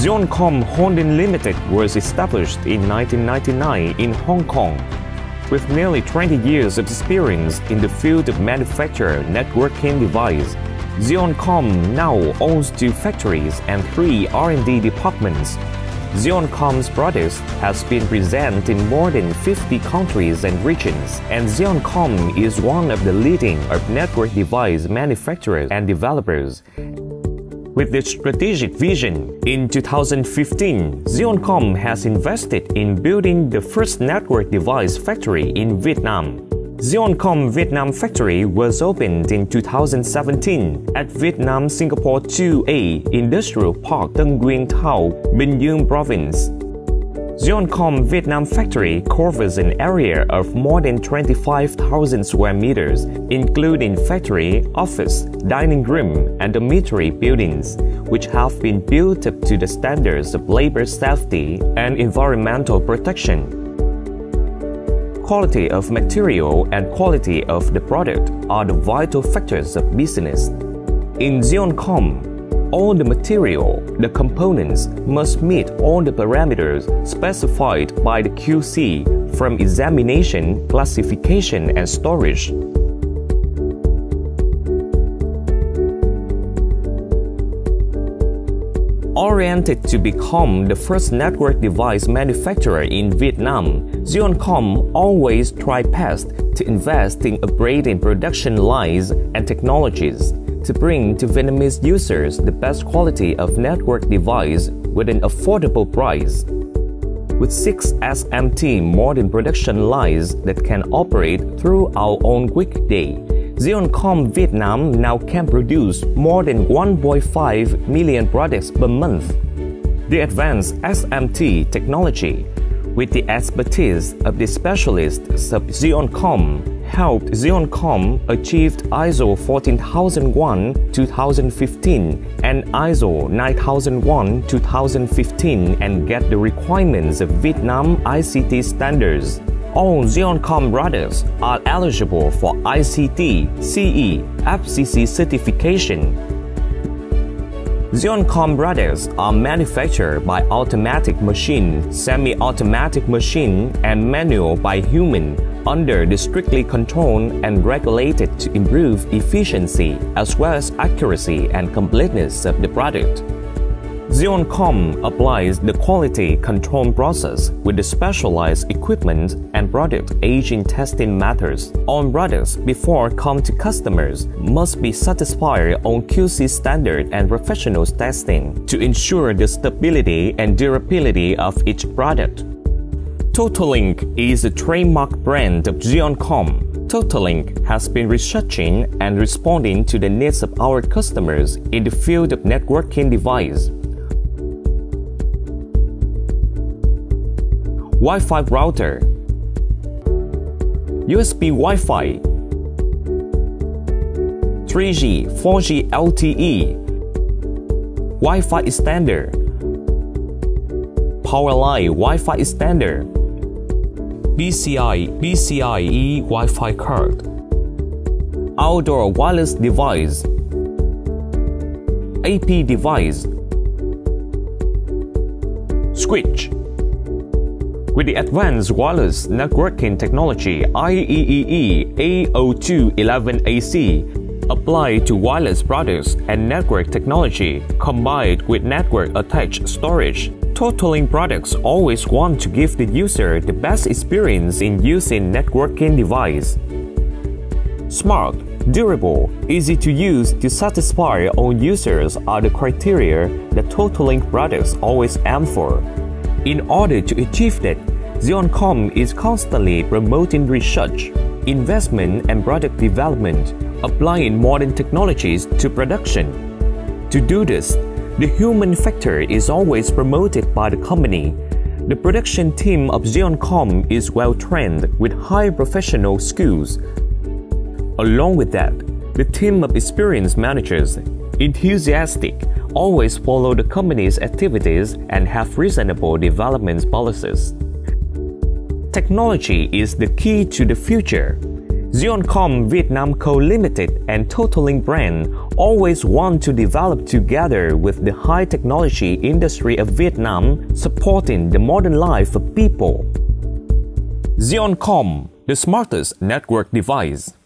ZIONCOM Holding Limited was established in 1999 in Hong Kong. With nearly 20 years of experience in the field of manufacture networking device, ZIONCOM now owns 2 factories and 3 R&D departments. ZIONCOM's products has been present in more than 50 countries and regions, and ZIONCOM is one of the leading network device manufacturers and developers. With this strategic vision, in 2015, ZIONCOM has invested in building the first network device factory in Vietnam. ZIONCOM Vietnam factory was opened in 2017 at Vietnam Singapore 2A Industrial Park, Tân Nguyên Thao, Bình Dương Province. ZIONCOM Vietnam factory covers an area of more than 25,000 square meters, including factory, office, dining room, and dormitory buildings, which have been built up to the standards of labor safety and environmental protection. Quality of material and quality of the product are the vital factors of business. In ZIONCOM, all the material, the components, must meet all the parameters specified by the QC, from examination, classification, and storage. Oriented to become the first network device manufacturer in Vietnam, ZIONCOM always tried best to invest in upgrading production lines and technologies to bring to Vietnamese users the best quality of network device with an affordable price. With 6 SMT modern production lines that can operate through our own weekday, ZIONCOM Vietnam now can produce more than 1.5 million products per month. The advanced SMT technology, with the expertise of the specialists of ZIONCOM, helped ZIONCOM achieve ISO 14001-2015 and ISO 9001-2015 and get the requirements of Vietnam ICT standards. All ZIONCOM products are eligible for ICT, CE, FCC certification. ZIONCOM products are manufactured by automatic machine, semi-automatic machine, and manual by human, under the strictly controlled and regulated to improve efficiency as well as accuracy and completeness of the product. ZIONCOM applies the quality control process with the specialized equipment and product aging testing methods. All products before come to customers must be satisfied on QC standard and professional testing to ensure the stability and durability of each product. TOTOLINK is a trademark brand of ZIONCOM. TOTOLINK has been researching and responding to the needs of our customers in the field of networking device. Wi-Fi router, USB Wi-Fi, 3G, 4G LTE, Wi-Fi extender, power line Wi-Fi extender, PCIe Wi-Fi card, outdoor wireless device, AP device, switch. With the advanced wireless networking technology IEEE 802.11ac applied to wireless products and network technology combined with network-attached storage, TOTOLINK products always want to give the user the best experience in using networking device. Smart, durable, easy to use to satisfy all users are the criteria that TOTOLINK products always aim for. In order to achieve that, ZIONCOM is constantly promoting research, investment and product development, applying modern technologies to production. To do this, the human factor is always promoted by the company. The production team of ZIONCOM is well-trained with high professional skills. Along with that, the team of experienced managers, enthusiastic, always follow the company's activities and have reasonable development policies. Technology is the key to the future. ZIONCOM Vietnam Co Limited and TOTOLINK brand always want to develop together with the high technology industry of Vietnam, supporting the modern life of people. ZIONCOM, the smartest network device.